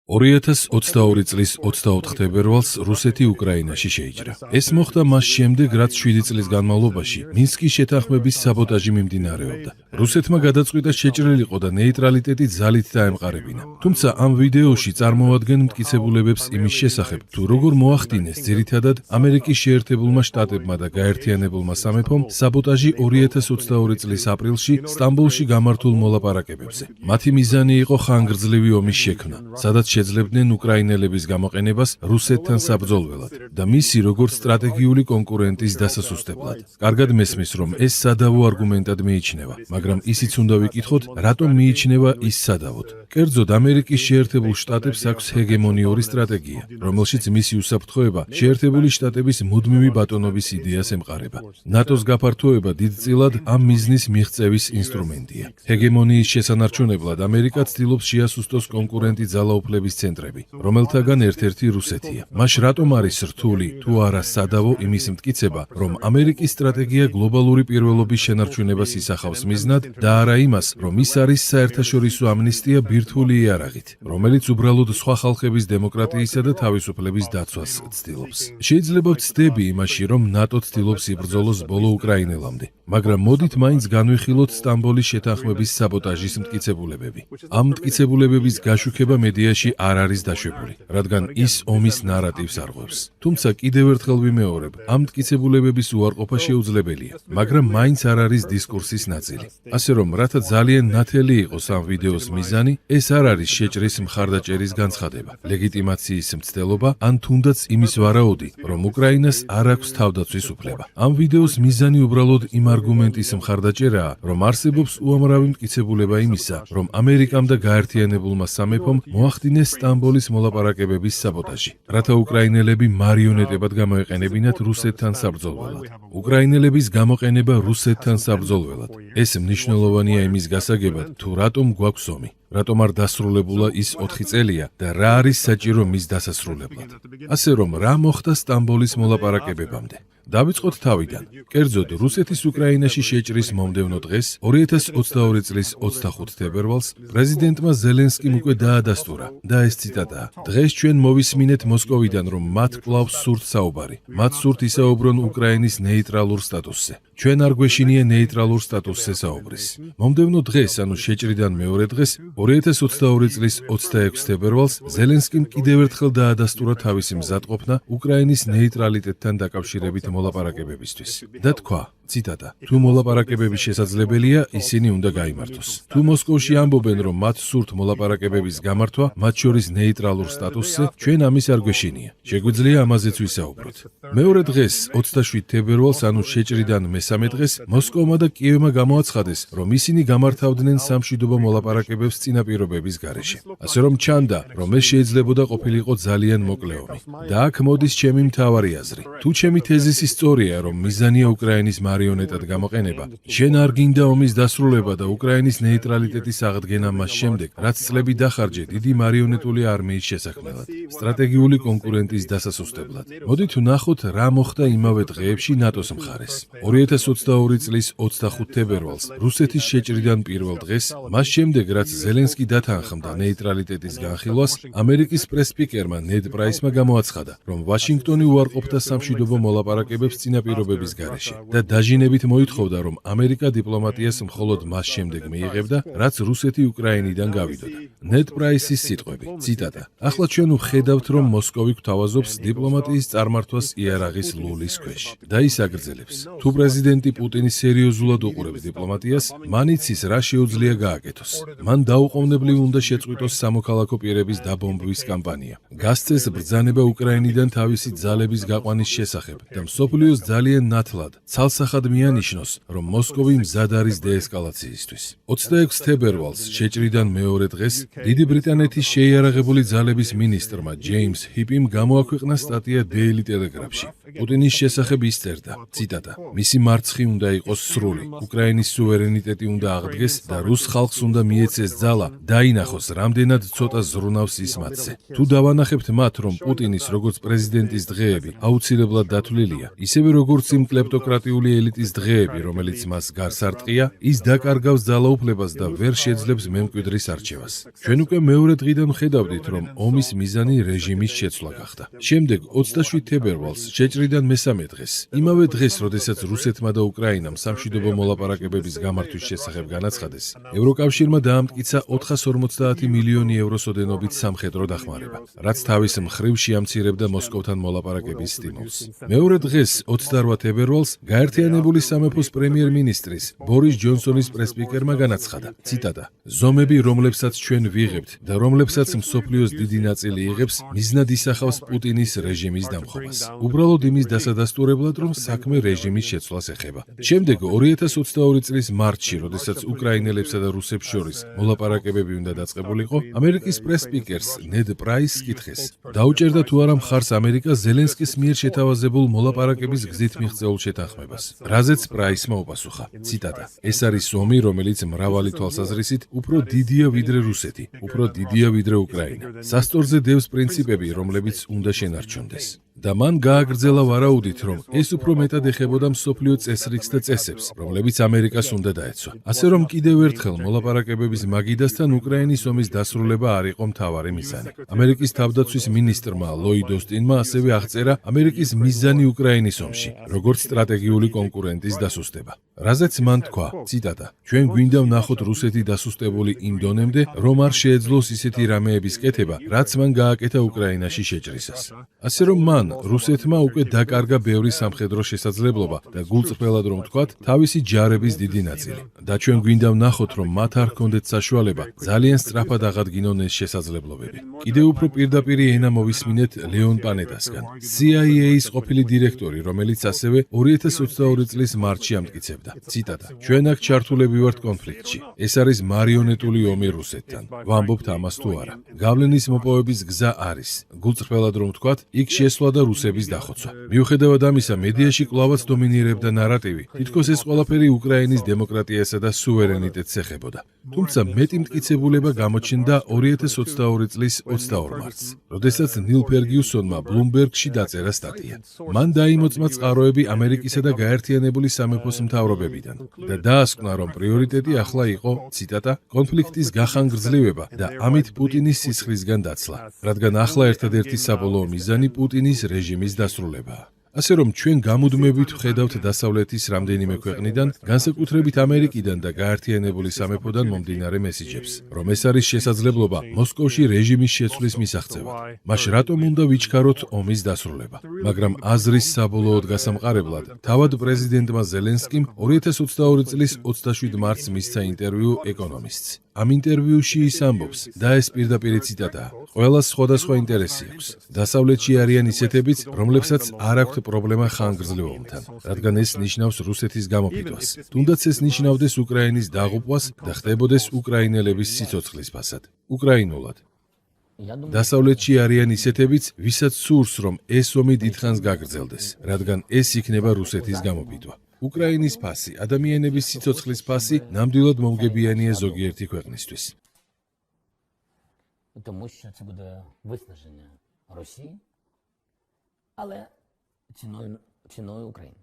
2022 წლის 24 თებერვალს რუსეთი უკრაინაში შეიჭრა. ეს მოხდა მას შემდეგ, რაც 7 წლის განმავლობაში მინსკის შეთანხმების საბოტაჟი მიმდინარეობდა. რუსეთმა გადაწყვიტა შეჭრილიყო და ნეიტრალიტეტი ძალით დაემყარებინა. თუმცა ამ ვიდეოში წარმოადგენ მტკიცებულებებს იმის შესახებ, თუ როგორ მოახდინეს ძირითადად ამერიკის შეერთებულმა შტატებმა და გაერთიანებულმა სამეფომ საბოტაჟი 2022 წლის აპრილში სტამბოლში გამართულ მოლაპარაკებებზე. მათი მიზანი იყო ხანგრძლივი ომის შექმნა, სადაც შეძლებდნენ უკრაინელების გამოყენებას რუსეთთან საბრძოლველად და მისი როგორც სტრატეგიული კონკურენტის დასასუსტებლად. კარგად მესმის, რომ ეს სადავო არგუმენტად მიიჩნევა, მაგრამ ისიც უნდა ვიკითხოთ, რატომ მიიჩნევა ის სადავოდ. კერძოდ, ამერიკის შეერთებულ შტატებს აქვს ჰეგემონიური სტრატეგია, რომელშიც მისი უსაფრთხოება შეერთებული შტატების მუდმივი ბატონობის იდეას ემყარება. ნატოს გაფართოება დიდწილად ამ მიზნის მიღწევის ინსტრუმენტია. ჰეგემონიის შესანარჩუნებლად ამერიკა ცდილობს შეასუსტოს კონკურენტი ძალაუფლების ცენტრები, რომელთაგან ერთ-ერთი რუსეთია. მას რატომ არის რთული თუ არა სადავო იმის მტკიცება, რომ ამერიკის სტრატეგია გლობალური პირველობის შენარჩუნებას ისახავს მიზნად და არა იმას, რომ ის არის საერთაშორისო ამნისტია ბირთვული იარაღით, რომელიც უბრალოდ სხვა ხალხების დემოკრატიისა და თავისუფლების დაცვას ცდილობს. შეიძლება ვცდები იმაში, რომ ნატო ცდილობს იბრძოლოს ბოლო უკრაინელამდე, მაგრამ მოდით მაინც განვიხილოთ სტამბოლის შეთანხმების საბოტაჟის მტკიცებულებები. ამ მტკიცებულებების გაშუქება მედიაში არ არის დაშვებული, რადგან ის ომის ნარატივს არღვევს. თუმცა კიდევ ერთხელ ვიმეორებ, ამ მტკიცებულებების უარყოფა შეუძლებელია, მაგრამ მაინც არ არის დისკურსის ნაწილი. ასე რომ, რათა ძალიან ნათელი იყოს ამ ვიდეოს მიზანი, ეს არ არის შეჭრის მხარდაჭერის განცხადება, ლეგიტიმაციის მცდელობა, ან თუნდაც იმის ვარაუდი, რომ უკრაინას არ აქვს თავდაცვის უფლება. ამ ვიდეოს მიზანი უბრალოდ იმ არგუმენტის მხარდაჭერაა, რომ არსებობს უამრავი მტკიცებულება იმისა, რომ ამერიკამ და გაერთიანებულმა სამეფომ მოახდინეს სტამბოლის მოლაპარაკებების საბოტაჟი, რათა უკრაინელები მარიონეტებად გამოეყენებინათ რუსეთთან საბრძოლველად. უკრაინელების გამოყენება რუსეთთან საბრძოლველად. ეს მნიშვნელოვანია იმის გასაგებად, თუ რატომ გვაქვს ომი. რატომ არ დასრულებულა ის 4 წელია და რა არის საჭირო მის დასასრულებლად. ასე რომ, რა მოხდა სტამბოლის მოლაპარაკებებამდე? დავიწყოთ თავიდან. კერძოდ, რუსეთის უკრაინაში შეჭრის მომდევნო დღეს, 2022 წლის 25 თებერვალს, პრეზიდენტმა ზელენსკიმ უკვე დაადასტურა და ეს ციტატაა: დღეს ჩვენ მოვისმინეთ მოსკოვიდან, რომ მათ კვლავ სურთ საუბარი. მათ სურთ ისაუბრონ უკრაინის ნეიტრალურ სტატუსზე. ჩვენ არ გვეშინია ნეიტრალურ სტატუსზე საუბრის. მომდევნო დღეს, ანუ შეჭრიდან მეორე დღეს, 2022 წლის 26 თებერვალს, ზელენსკიმ კიდევ ერთხელ დაადასტურა თავისი მზადყოფნა უკრაინის ნეიტრალიტეტთან დაკავშირებით მოლაპარაკებებისთვის და თქვა, ციტატა: თუ მოლაპარაკებები შესაძლებელია, ისინი უნდა გაიმართოს. თუ მოსკოვში ამბობენ, რომ მათ სურთ მოლაპარაკებების გამართვა, მათ შორის ნეიტრალურ სტატუსზე, ჩვენ ამის არ გვეშინია. შეგვიძლია ამაზეც ვისაუბროთ. მეორე დღეს, 27 თებერვალს, ანუ შეჭრიდან მესამე დღეს, მოსკოვმა და კიევმა გამოაცხადეს, რომ ისინი გამართავდნენ სამშვიდობო მოლაპარაკებებს წინაპირობების გარეშე. ასე რომ ჩანდა, რომ ეს შეიძლებოდა ყოფილიყო ძალიან მოკლე ომი. და აქ მოდის ჩემი მთავარი აზრი. თუ ჩემი თეზისი სწორია, რომ მიზანია უკრაინის მარიონეტად გამოყენება, შენ არ გინდა ომის დასრულება და უკრაინის ნეიტრალიტეტის აღდგენა მას შემდეგ, რაც წლები დახარჯე დიდი მარიონეტული არმიის შესაქმნელად, სტრატეგიული კონკურენტის დასასუსტებლად. მოდით ვნახოთ, რა მოხდა იმავე დღეებში ნატოს მხარეს. 2022 წლის 25 თებერვალს, რუსეთის შეჭრიდან პირველ დღეს, მას შემდეგ, რაც ზელენსკი დათანხმდა ნეიტრალიტეტის განხილვას, ამერიკის პრეს-სპიკერმა ნედ პრაისმა გამოაცხადა, რომ ვაშინგტონი უარყოფდა სამშვიდობო მოლაპარაკებებს წინაპირობების გარეშე და დაჟინებით მოითხოვდა, რომ ამერიკა დიპლომატიას მხოლოდ მას შემდეგ მიიღებდა, რაც რუსეთი უკრაინიდან გავიდოდა. ნედ პრაისის სიტყვები, ციტატა: ახლა ჩვენ ვხედავთ, რომ მოსკოვი გვთავაზობს დიპლომატიის წარმართვას იარაღის ლულის ქვეშ და ის აგრძელებს. თუ პრეზიდენტი პუტინი სერიოზულად უყურებს დიპლომატიას, მან იცის, რა შეუძლია გააკეთოს. მან დაუყოვნებლივ უნდა შეწყვიტოს სამოქალაქო პირების დაბომბვის კამპანია. გასცეს ბრძანება უკრაინიდან თავისი ძალების გაყვანის შესახებ და მსოფლიოს ძალიან ნათლად, ცალსახად მიანიშნოს, რომ მოსკოვი მზად არის დეესკალაციისთვის. 26 თებერვალს, შეჭრიდან მეორე დღეს, დიდი ბრიტანეთის შეიარაღებული ძალების მინისტრმა რეპორტერმა ჯეიმს ჰიპიმ გამოაქვეყნა სტატია Daily Telegraph-ში. პუტინის შესახებ ის წერდა, ციტატა: "მისი მარცხი უნდა იყოს სრული, უკრაინის სუვერენიტეტი უნდა აღდგეს და რუს ხალხს უნდა მიეცეს ძალა, დაინახოს რამდენად ცოტა ზრუნავს ის მათზე. თუ დავანახებთ მათ, რომ პუტინის როგორც პრეზიდენტის დღეები აუცილებლად დათვლილია, ისევე როგორც იმ კლეპტოკრატიული ელიტის დღეები, რომელიც მას გარს არტყია, ის დაკარგავს ძალაუფლებას და ვერ შეძლებს მემკვიდრის არჩევას. ჩვენ უკვე მეორე დღიდან ხედავდით, რომ ომის მიზანი რეჟიმის შეცვლა გახდა. შემდეგ 27 თებერვალს შეჭრიდან მესამე დღეს, იმავე დღეს, როდესაც რუსეთმა და უკრაინამ სამშვიდობო მოლაპარაკებების გამართვის შესახებ განაცხადეს, ევროკავშირმა დაამტკიცა 450 მილიონი ევროს ოდენობით სამხედრო დახმარება, რაც თავის მხრივ შეამცირებდა მოსკოვთან მოლაპარაკების სტიმულს. მეორე დღეს, 28 თებერვალს, გაერთიანებული სამეფოს პრემიერ-მინისტრის ბორის ჯონსონის პრესპიკერმა განაცხადა, ციტატა: "ზომები, რომლებსაც ჩვენ ვიღებთ და რომლებსაც მსოფლიოს დიდი ნაწილი იღებს, მიზნად ისახავს პუტინის რეჟიმის დამხობას. უბრალოდ იმის დასადასტურებლად, რომ საქმე რეჟიმის შეცვლას ეხება." შემდეგ 2022 წლის მარტში, როდესაც უკრაინელებსა და რუსებს შორის მოლაპარაკებები უნდა დაწყებულიყო, ამერიკის პრესპიკერს ნედ პრაისს კითხეს, დაუჭერდა თუ არა მხარს ამერიკა ზელენსკის მიერ შეთავაზებულ მოლაპარაკების გზით მიღწეულ შეთანხმებას. რაზეც პრაისმა უპასუხა, ციტატა: "ეს არის ომი, რომელიც მრავალი თვალსაზრისით უფრო დიდია ვიდრე რუსეთი, უფრო დიდია ვიდრე უკრაინა. სასტორზე დევს პრინციპები, რომლებიც უნდა შენარჩუნდეს." და მან გააგრძელა ვარაუდით, რომ ეს უფრო მეტად ეხებოდა მსოფლიო წესრიგს და წესებს, რომლებიც ამერიკას უნდა დაეცვა. ასე რომ კიდევ ერთხელ მოლაპარაკებების მაგიდასთან უკრაინის ომის დასრულება არ იყო მთავარი მიზანი. ამერიკის თავდაცვის მინისტრმა ლოიდ ოსტინმა ასევე აღწერა ამერიკის მიზანი უკრაინის ომში, როგორც სტრატეგიული კონკურენტის დასუსტება. რაზეც მან თქვა, ციტატა: "ჩვენ გვინდა ვნახოთ რუსეთი დასუსტებული იმ დონემდე, რომ არ შეეძლოს ისეთი რამეების კეთება, რაც მან გააკეთა უკრაინაში შეჭრისას." ასე რომ მან რუსეთმა უკვე დაკარგა ბევრი სამხედრო შესაძლებლობა და გულწრფელად რომ ვთქვათ, თავისი ჯარების დიდი ნაწილი. და ჩვენ გვინდა ვნახოთ, რომ მათ არ ჰქონდეთ საშუალება ძალიან სწრაფად აღადგინონ ეს შესაძლებლობები. კიდევ უფრო პირდაპირი ენა მოვისმინეთ ლეონ პანეტასგან, CIA-ის ყოფილი დირექტორი, რომელიც ასევე 2022 წლის მარტში ამტკიცებდა, ციტატა: "ჩვენ აქ ჩართულები ვართ კონფლიქტში. ეს არის მარიონეტული ომი რუსეთთან. ვამბობთ ამას თუ არა. გავლენის მოპოვების გზა არის. გულწრფელად რომ ვთქვათ, იქ შესვლა და რუსების დახოცვა. მიუხედავად ამისა, მედიაში კვლავაც დომინირებდა ნარატივი, თითქოს ეს ყველაფერი უკრაინის დემოკრატიასა და სუვერენიტეტს ეხებოდა. თუმცა მეტი მტკიცებულება გამოჩნდა 2022 წლის 22 მარტს, როდესაც ნილ ფერგიუსონმა ბლუმბერგში დაწერა სტატია. მან დაიმოწმა წყაროები ამერიკისა და გაერთიანებული სამეფოს მთავრობებიდან და დაასკვნა, რომ პრიორიტეტი ახლა იყო, ციტატა: "კონფლიქტის გახანგრძლივება და ამით პუტინის სისხლისგან დაცლა, რადგან ახლა ერთადერთი საბოლოო მიზანი პუტინის რეჟიმის დასრულებაა." ასე რომ ჩვენ გამუდმებით ვხედავთ დასავლეთის რამდენიმე ქვეყნიდან, განსაკუთრებით ამერიკიდან და გაერთიანებული სამეფოდან მომდინარე მესიჯებს, რომ ეს არის შესაძლებლობა მოსკოვში რეჟიმის შეცვლის მისაღწევად. მაშ რატომ უნდა ვიჩქაროთ ომის დასრულება? მაგრამ აზრის საბოლოოდ გასამყარებლად, თავად პრეზიდენტმა ზელენსკიმ 2022 წლის 27 მარტს მისცა ინტერვიუ ეკონომისტს. ამ ინტერვიუში ის ამბობს, და ეს პირდაპირი ციტატაა: "ყველას სხვადასხვა ინტერესი აქვს. დასავლეთში არიან ისეთებიც, რომლებსაც არ აქვთ პრობლემა ხანგრძლივ ომთან, რადგან ეს ნიშნავს რუსეთის გამოფიტვას. თუნდაც ეს ნიშნავდეს უკრაინის დაღუპვას და ხდებოდეს უკრაინელების სიცოცხლის ფასად. უკრაინულად. დასავლეთში არიან ისეთებიც, ვისაც სურს, რომ ეს ომი დიდხანს გაგრძელდეს, რადგან ეს იქნება რუსეთის გამოფიტვა. უკრაინის ფასი, ადამიანების სიცოცხლის ფასი ნამდვილად მომგებიანია ზოგიერთი ქვეყნისთვის." Тому що це буде виснаження Росії, але ціною України,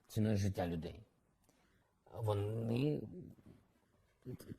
ціною життя людей.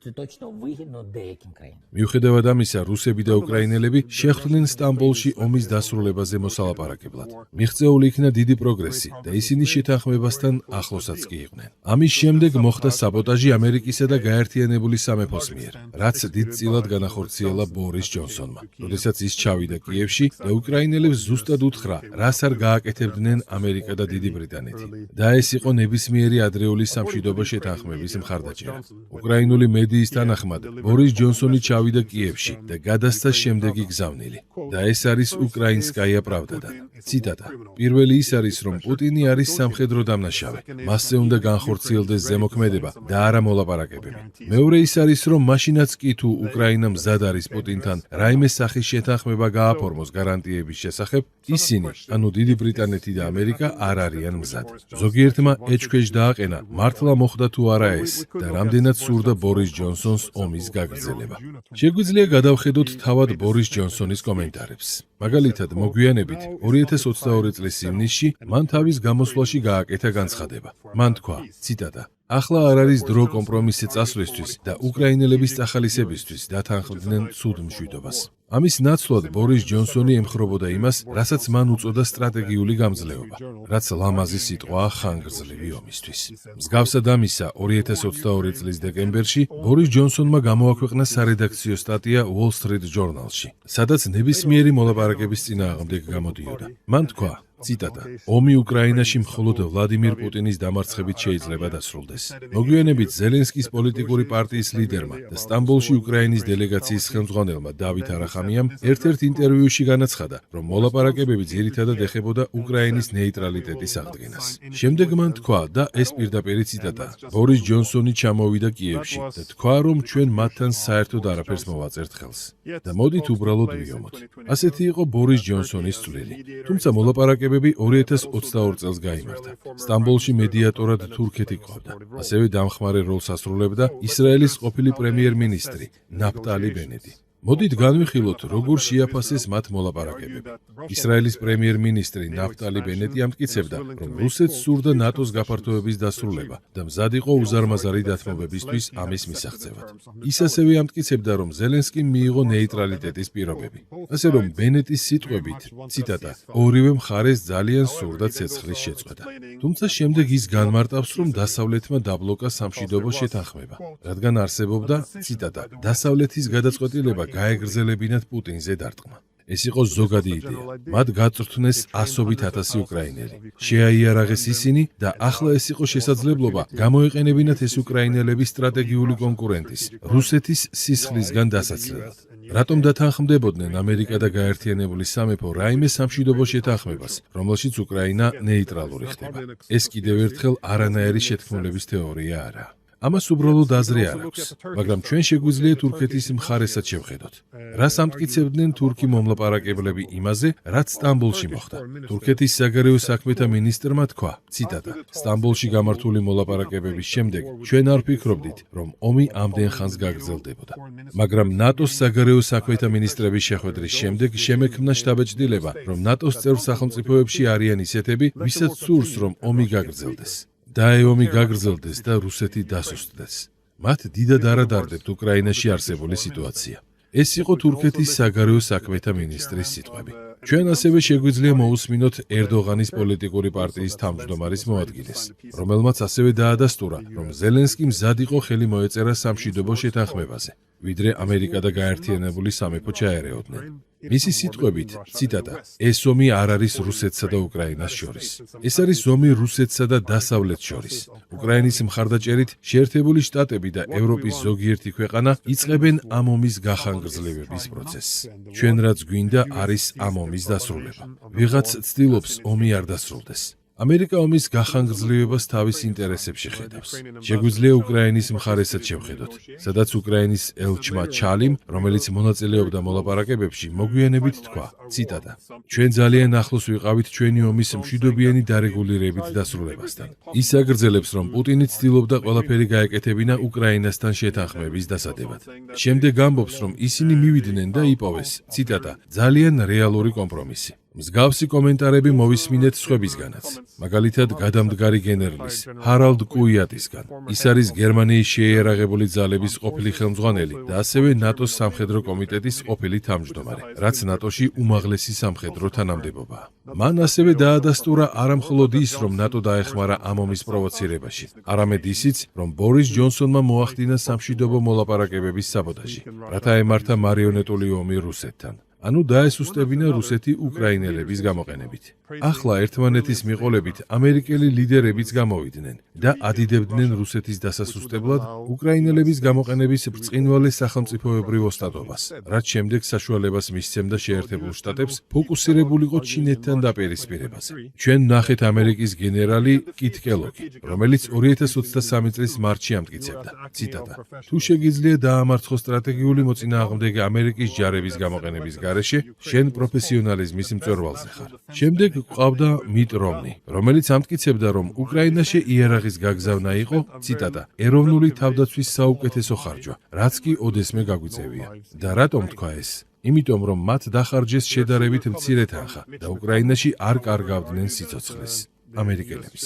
Це точно вигідно деяким країнам. მიუხედავად ამისა, რუსები და უკრაინელები შეხვდნენ სტამბოლში ომის დასრულებაზე მოსალაპარაკებლად. მიღწეული იქნა დიდი პროგრესი და ისინი შეთანხმებასთან ახლოსაც კი იყვნენ. ამის შემდეგ მოხდა საბოტაჟი ამერიკისა და გაერთიანებული სამეფოს მიერ, რაც დიდწილად განახორციელა ბორის ჯონსონმა, როდესაც ის ჩავიდა კიევში და უკრაინელებს ზუსტად უთხრა, რას არ გააკეთებდნენ ამერიკა და დიდი ბრიტანეთი. და ეს იყო ნებისმიერი ადრეული სამშვიდობო შეთანხმების მხარდაჭერა. უკრაინული უკრაინული მედიის თანახმად, ბორის ჯონსონი ჩავიდა კიევში და გადასცა შემდეგი გზავნილი. და ეს არის უკრაინსკაია პრავდადან. ციტატა: პირველი ის არის, რომ პუტინი არის სამხედრო დამნაშავე. მასზე უნდა განხორციელდეს ზემოქმედება და არა მოლაპარაკებები. მეორე ის არის, რომ მაშინაც კი თუ უკრაინა მზად არის პუტინთან რაიმე სახის შეთანხმება გააფორმოს გარანტიების შესახებ, ისინი, ანუ დიდი ბრიტანეთი და ამერიკა არ არიან მზად. ზოგიერთმა ეჭქვეშ დააყენა, მართლა მოხდა თუ არა ეს და რამდენად სურდა ბორის ჯონსონს ომის გაგრძელება. შეგვიძლია გადავხედოთ თავად ბორის ჯონსონის კომენტარებს. მაგალითად, მოგვიანებით 2022 წლის ივნისში მან თავის გამოსვლაში გააკეთა განცხადება. მან თქვა, ციტატა: ახლა არ არის დრო კომპრომისზე წასვლისთვის და უკრაინელების წახალისებისთვის დათანხმდნენ ცუდ მშვიდობას. ამის ნაცვლად ბორის ჯონსონი ემხრობოდა იმას, რასაც მან უწოდა სტრატეგიული გამძლეობა, რაც ლამაზი სიტყვაა ხანგრძლივი ომისთვის. მსგავსად ამისა, 2022 წლის დეკემბერში ბორის ჯონსონმა გამოაქვეყნა სარედაქციო სტატია Wall Street Journal-ში, სადაც ნებისმიერი მოლაპარაკების წინააღმდეგ გამოდიოდა. მან თქვა, ციტატა: ომი უკრაინაში მხოლოდ ვლადიმირ პუტინის დამარცხებით შეიძლება დასრულდეს. მოგვიანებით ზელენსკის პოლიტიკური პარტიის ლიდერმა და სტამბოლში უკრაინის დელეგაციის ხელმძღვანელმა დავით არახამიამ ერთ-ერთ ინტერვიუში განაცხადა, რომ მოლაპარაკებები ძირითადად ეხებოდა უკრაინის ნეიტრალიტეტის აღდგენას. შემდეგ მან თქვა და ეს პირდაპირ ციტატა: ბორის ჯონსონი ჩამოვიდა კიევში და თქვა, რომ ჩვენ მათთან საერთოდ არაფერს მოვაწერთ ხელს. და მოდით უბრალოდ ვიომოთ. ასეთი იყო ბორის ჯონსონის წვლილი. თუმცა მოლაპარაკებები 2022 წელს გაიმართა. სტამბოლში მედიატორად თურქეთი გვყავდა. ასევე დამხმარე როლს ასრულებდა ისრაელის ყოფილი პრემიერ-მინისტრი ნაფტალი ბენეტი. მოდით განვიხილოთ, როგორ შეაფასეს მათ მოლაპარაკებები. ისრაელის პრემიერ-მინისტრი ნაფტალი ბენეტი ამტკიცებდა, რომ რუსეთს სურდა ნატოს გაფართოების დასრულება და მზად იყო უზარმაზარი დათმობებისთვის ამის მისაღწევად. ის ასევე ამტკიცებდა, რომ ზელენსკიმ მიიღო ნეიტრალიტეტის პირობები. ასე რომ ბენეტის სიტყვებით, ციტატა: ორივე მხარეს ძალიან სურდა ცეცხლის შეწყვეტა. თუმცა შემდეგ ის განმარტავს, რომ დასავლეთმა დაბლოკა სამშვიდობო შეთანხმება, რადგან არსებობდა, ციტატა: დასავლეთის გადაწყვეტილება გაეგრძელებინათ პუტინზე დარტყმა. ეს იყო ზოგადი იდეა. მათ გაწვრთნეს ასობით ათასი უკრაინელი. შეაიარაღეს ისინი და ახლა ეს იყო შესაძლებლობა გამოეყენებინათ ეს უკრაინელები სტრატეგიული კონკურენტის, რუსეთის სისხლისგან დასაცლელად. რატომ დათანხმდებოდნენ ამერიკა და გაერთიანებული სამეფო რაიმე სამშვიდობო შეთანხმებას, რომელშიც უკრაინა ნეიტრალური ხდება? ეს კიდევ ერთხელ არანაირი შეთქმულების თეორია არა. ამას უბრალოდ აზრი არ აქვს, მაგრამ ჩვენ შეგვიძლია თურქეთის მხარესაც შევხედოთ. რას ამტკიცებდნენ თურქი მომლაპარაკებლები იმაზე, რაც სტამბოლში მოხდა? თურქეთის საგარეო საქმეთა მინისტრმა თქვა, ციტატა: სტამბოლში გამართული მოლაპარაკებების შემდეგ ჩვენ არ ვფიქრობდით, რომ ომი ამდენ ხანს გაგრძელდებოდა. მაგრამ ნატოს საგარეო საქმეთა მინისტრების შეხვედრის შემდეგ შემექმნა შტაბ-ჭდილება, რომ ნატოს წევრ სახელმწიფოებში არიან ისეთები, ვისაც სურს, რომ ომი გაგრძელდეს. და ომი გაგრძელდეს და რუსეთი დასუსტდეს. მათ დიდად არადარდებთ უკრაინაში არსებული სიტუაცია. ეს იყო თურქეთის საგარეო საქმეთა მინისტრის სიტყვები. ჩვენ ასევე შეგვიძლია მოусმინოთ ერდოღანის პოლიტიკური პარტიის თავმჯდომარის მოადგილეს, რომელმაც ასევე დაადასტურა, რომ ზელენსკი მზად იყო ხელი მოეწერა სამშვიდობო შეთანხმებაზე, ვიდრე ამერიკა და გაერთიანებული სამეფო ჩაერეოდნენ. მისი სიტყვებით, ციტატა: ეს ომი არ არის რუსეთსა და უკრაინას შორის. ეს არის ომი რუსეთსა და დასავლეთს შორის. უკრაინის მხარდაჭერით შეერთებული შტატები და ევროპის ზოგიერთი ქვეყანა იწყებენ ამ ომის გახანგრძლივების პროცესს. ჩვენ რაც გვინდა არის ამ ომის დასრულება. ვიღაც ცდილობს ომი არ დასრულდეს. ამერიკა ომის გახანგრძლივებას თავის ინტერესებში ხედავს. შეგვიძლია უკრაინის მხარესაც შევხედოთ, სადაც უკრაინის ელჩმა ჩალიმ, რომელიც მონაწილეობდა მოლაპარაკებებში, მოგვიანებით თქვა, ციტატა: ჩვენ ძალიან ახლოს ვიყავით ჩვენი ომის მშვიდობიანი დარეგულირებით დასრულებასთან. ის აგრძელებს, რომ პუტინი ცდილობდა ყველაფერი გაეკეთებინა უკრაინასთან შეთანხმების დასადებად. შემდეგ ამბობს, რომ ისინი მივიდნენ და იპოვეს, ციტატა: ძალიან რეალური კომპრომისი. მსგავსი კომენტარები მოვისმინეთ სხვებისგანაც. მაგალითად, გადამდგარი გენერლის, ჰარალდ კუიატისგან. ის არის გერმანიის შეიარაღებული ძალების ყოფილი ხელმძღვანელი და ასევე ნატოს სამხედრო კომიტეტის ყოფილი თავმჯდომარე, რაც ნატოში უმაღლესი სამხედრო თანამდებობაა. მან ასევე დაადასტურა არამხოლოდ ის, რომ ნატო დაეხმარა ამ ომის პროვოცირებაში, არამედ ისიც, რომ ბორის ჯონსონმა მოახდინა სამშვიდობო მოლაპარაკებების საბოტაჟი, რათა ემართა მარიონეტული ომი რუსეთთან. ანუ დაესუსტებინა რუსეთი უკრაინელების გამოყენებით. ახლა ერთმანეთის მიყოლებით ამერიკელი ლიდერებიც გამოვიდნენ და ადიდებდნენ რუსეთის დასასუსტებლად უკრაინელების გამოყენების ბრწყინვალე სახელმწიფოებრივ ოსტატობას, რაც შემდეგ საშუალებას მისცემდა შეერთებულ შტატებს ფოკუსირებულიყო ჩინეთთან დაპირისპირებაზე. ჩვენ ნახეთ ამერიკის გენერალი კით კელოგი, რომელიც 2023 წლის მარტში ამტკიცებდა, ციტატა: თუ შეგიძლია დაამარცხო სტრატეგიული მოწინააღმდეგე ამერიკის ჯარების გამოყენების გარეშე, შენ პროფესიონალიზმის მწვერვალზე ხარ. შემდეგ გვყავდა მიტ რომნი, რომელიც ამტკიცებდა, რომ უკრაინაში იარაღის გაგზავნა იყო, ციტატა, ეროვნული თავდაცვის საუკეთესო ხარჯვა, რაც კი ოდესმე გაგვიწევია. და რატომ თქვა ეს? იმიტომ, რომ მათ დახარჯეს შედარებით მცირე თანხა და უკრაინაში არ კარგავდნენ სიცოცხლეს. ამერიკელების.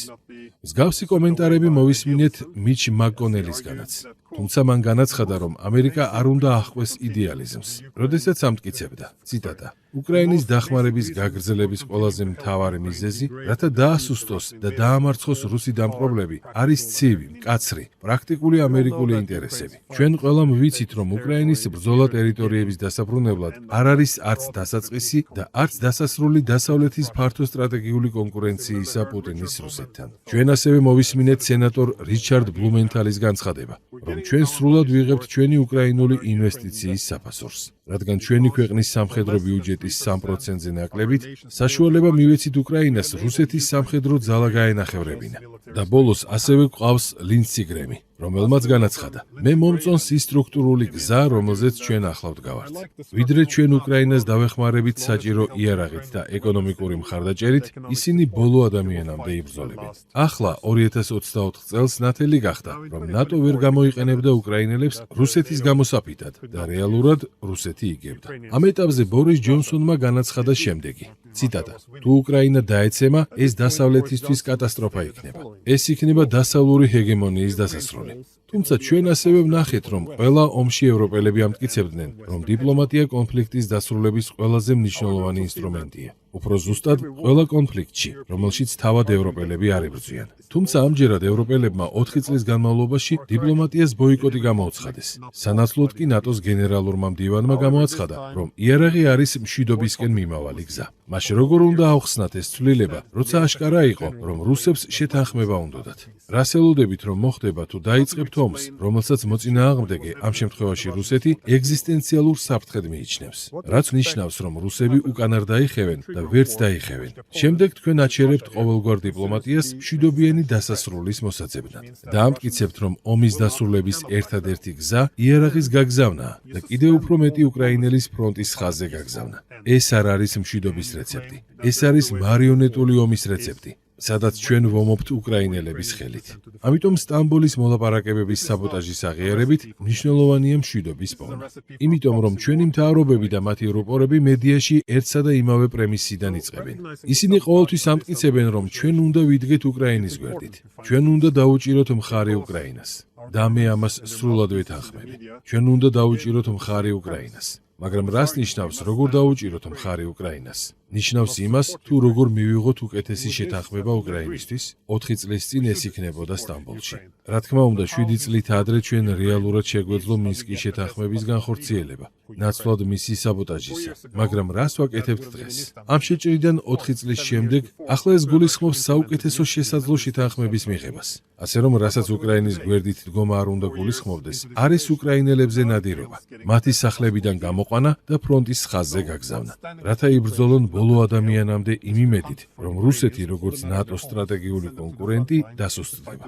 მსგავსი კომენტარები მოვისმინეთ მიჩ მაკონელისგანაც. თუმცა მან განაცხადა, რომ ამერიკა არ უნდა აღყვეს იდეალიზმს, როდესაც ამტკიცებდა, ციტატა: უკრაინის დახმარების გაგრძელების ყველაზე მთავარი მიზეზი, რათა დაასუსტოს და დაამარცხოს რუსი დამპყრობლები, არის ცივი, მკაცრი, პრაქტიკული ამერიკული ინტერესები. ჩვენ ყველამ ვიცით, რომ უკრაინის ბრძოლა ტერიტორიების დასაბრუნებლად არ არის არც დასაწყისი და არც დასასრული დასავლეთის ფართო სტრატეგიული კონკურენციისა პუტინის რუსეთთან. ჩვენ ასევე მოვისმინეთ სენატორ რიჩარდ ბლუმენთალის განცხადება, რომ ჩვენ სრულად ვიღებთ ჩვენი უკრაინული ინვესტიციის საფასურს. რადგან ჩვენი ქვეყნის სამხედრო ბიუჯეტის 3%-ზე ნაკლებით, საშუალება მივეცით უკრაინას რუსეთის სამხედრო ძალა გაენახევრებინა. და ბოლოს ასევე გვყავს ლინდსი გრემი, რომელმაც განაცხადა: მე მომწონს ის სტრუქტურული გზა, რომელზეც ჩვენ ახლა ვდგავართ. ვიდრე ჩვენ უკრაინას დავეხმარებით საჭირო იარაღით და ეკონომიკური მხარდაჭერით, ისინი ბოლო ადამიანამდე იბრძოლებენ. ახლა 2024 წელს ნათელი გახდა, რომ ნატო ვერ გამოიყენებდა უკრაინელებს რუსეთის გამოსაფიდად და რეალურად რუსეთი იგებდა. ამ ეტაპზე ბორის ჯონსონმა განაცხადა შემდეგი, ციტატა: თუ უკრაინა დაეცემა, ეს დასავლეთისთვის კატასტროფა იქნება. ეს იქნება დასავლური ჰეგემონიის დასასრული. თუმცა ჩვენ ასევე ვნახეთ, რომ ყველა ომში ევროპელები ამტკიცებდნენ, რომ დიპლომატია კონფლიქტის დასრულების ყველაზე მნიშვნელოვანი ინსტრუმენტია. უფრო ზუსტად, ყველა კონფლიქტში, რომელშიც თავად ევროპელები არ იბრძვიან. თუმცა ამჯერად ევროპელებმა 4 წლის განმავლობაში დიპლომატიას ბოიკოტი გამოუცხადეს. სანაცვლოდ კი ნატოს გენერალურმა მდივანმა გამოაცხადა, რომ იარაღი არის მშვიდობისკენ მიმავალი გზა. მაშინ როგორ უნდა აუხსნათ ეს ცვლილება, როცა აშკარა იყო, რომ რუსებს შეთანხმება უნდოდათ? რას ელოდებით, რომ მოხდება თუ დაიწყებთ ომს, რომელსაც მოწინააღმდეგე, ამ შემთხვევაში რუსეთი, ეგზისტენციალურ საფრთხედ მიიჩნევს, რაც ნიშნავს, რომ რუსები უკან არ დაიხევენ და ვერც დაიხევენ. შემდეგ თქვენ აჩერებთ ყოველგვარ დიპლომატიას მშვიდობიანი დასასრულის მოსაძებნად და ამტკიცებთ, რომ ომის დასრულების ერთადერთი გზა იარაღის გაგზავნაა და კიდევ უფრო მეტი უკრაინელის ფრონტის ხაზზე გაგზავნა. ეს არ არის მშვიდობის რეცეპტი. ეს არის მარიონეტული ომის რეცეპტი, სადაც ჩვენ ვომობთ უკრაინელების ხელით. ამიტომ სტამბოლის მოლაპარაკებების საბოტაჟის აღიარებით მნიშვნელოვანია მშვიდობის პოვნა. იმიტომ რომ ჩვენი მთავრობები და მათი რუპორები მედიაში ერთსა და იმავე პრემისიდან იწყებენ. ისინი ყოველთვის ამტკიცებენ, რომ ჩვენ უნდა ვიდგეთ უკრაინის გვერდით. ჩვენ უნდა დაუჭიროთ მხარი უკრაინას. და მე ამას სრულად ვეთანხმები. ჩვენ უნდა დაუჭიროთ მხარი უკრაინას. მაგრამ რას ნიშნავს, როგორ დაუჭიროთ მხარი უკრაინას? ნიშნავს იმას, თუ როგორ მივიღოთ უკეთესი შეთანხმება უკრაინისთვის, 4 წლის წინ ეს იქნებოდა სტამბოლში. რა თქმა უნდა, 7 წლით ადრე ჩვენ რეალურად შეგვეძლო მინსკის შეთანხმების განხორციელება, ნაცვლად მისი საბოტაჟისა. მაგრამ რას ვაკეთებთ დღეს? ამ შეჭრიდან 4 წლის შემდეგ, ახლა ეს გულისხმობს საუკეთესო შესაძლო შეთანხმების მიღებას. ასე რომ, რასაც უკრაინის გვერდით დგომა არ უნდა გულისხმობდეს, არის უკრაინელებზე ნადირობა, მათი სახლებიდან გამოყვანა და ფრონტის ხაზზე გაგზავნა, რათა იბრძოლონ ბოლო ადამიანამდე იმ იმედით, რომ რუსეთი, როგორც ნატოს სტრატეგიული კონკურენტი, დასუსტდება.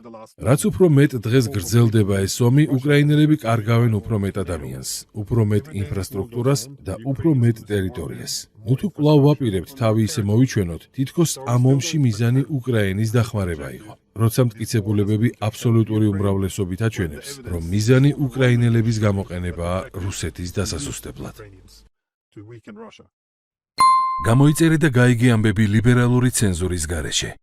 რაც უფრო მეტ დღეს გრძელდება ეს ომი, უკრაინელები კარგავენ უფრო მეტ ადამიანს, უფრო მეტ ინფრასტრუქტურას და უფრო მეტ ტერიტორიას. ნუ თუ კვლავ ვაპირებთ თავი ისე მოვიჩვენოთ, თითქოს ამ ომში მიზანი უკრაინის დახმარება იყო. როცა მტკიცებულებები აბსოლუტური უმრავლესობით აჩვენებს, რომ მიზანი უკრაინელების გამოყენებაა რუსეთის დასასუსტებლად. გამოიწერე და გაიგე ამბები ლიბერალური ცენზურის გარეშე.